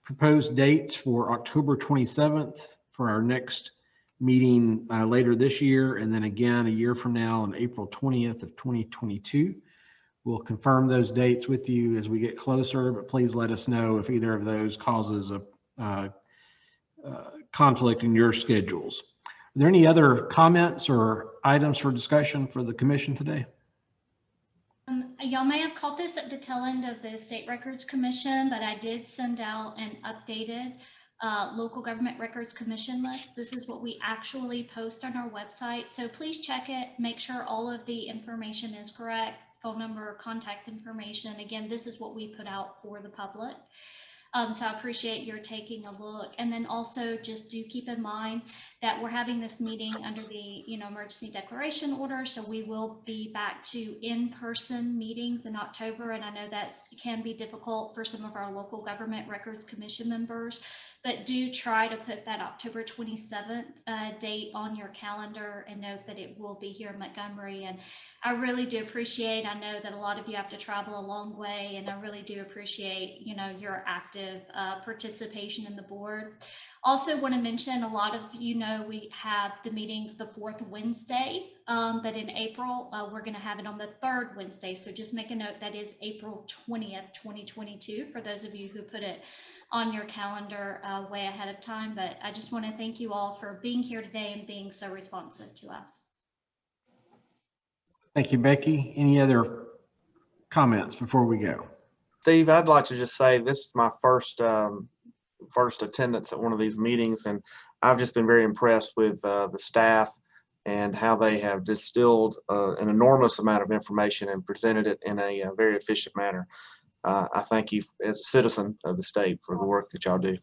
A: proposed dates for October 27th for our next meeting later this year, and then again a year from now on April 20th of 2022. We'll confirm those dates with you as we get closer, but please let us know if either of those causes a conflict in your schedules. Are there any other comments or items for discussion for the commission today?
B: Y'all may have caught this at the tail end of the State Records Commission, but I did send out an updated Local Government Records Commission list. This is what we actually post on our website. So please check it, make sure all of the information is correct, phone number, contact information. Again, this is what we put out for the public. So I appreciate your taking a look. And then also just do keep in mind that we're having this meeting under the emergency declaration order. So we will be back to in-person meetings in October. And I know that can be difficult for some of our local government records commission members, but do try to put that October 27th date on your calendar and note that it will be here in Montgomery. And I really do appreciate, I know that a lot of you have to travel a long way, and I really do appreciate, your active participation in the board. Also want to mention, a lot of we have the meetings the 4th Wednesday, but in April, we're going to have it on the 3rd Wednesday. So just make a note, that is April 20th, 2022, for those of you who put it on your calendar way ahead of time. But I just want to thank you all for being here today and being so responsive to us.
A: Thank you, Becky. Any other comments before we go?
D: Steve, I'd like to just say this is my first attendance at one of these meetings, and I've just been very impressed with the staff and how they have distilled an enormous amount of information and presented it in a very efficient manner. I thank you as a citizen of the state for the work that y'all do.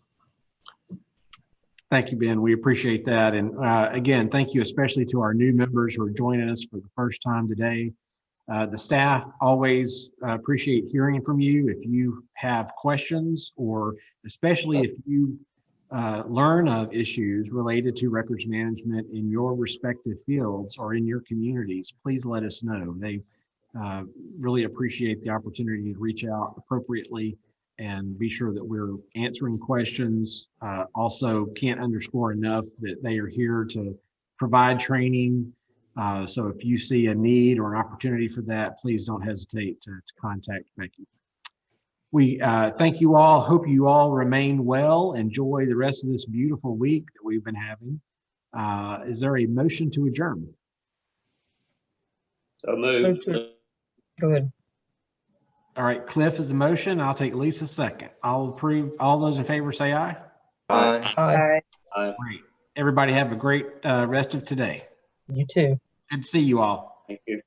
A: Thank you, Ben. We appreciate that. And again, thank you especially to our new members who are joining us for the first time today. The staff always appreciate hearing from you. If you have questions, or especially if you learn of issues related to records management in your respective fields or in your communities, please let us know. They really appreciate the opportunity to reach out appropriately and be sure that we're answering questions. Also, can't underscore enough that they are here to provide training. So if you see a need or an opportunity for that, please don't hesitate to contact Becky. We thank you all. Hope you all remain well. Enjoy the rest of this beautiful week that we've been having. Is there a motion to adjourn?
O: So moved.
G: Good.
A: All right, Cliff is the motion. I'll take Lisa's second. I'll approve. All those in favor say aye.
N: Aye.
G: Aye.
O: Aye.
A: Great. Everybody have a great rest of today.
G: You too.
A: Good to see you all.
O: Thank you.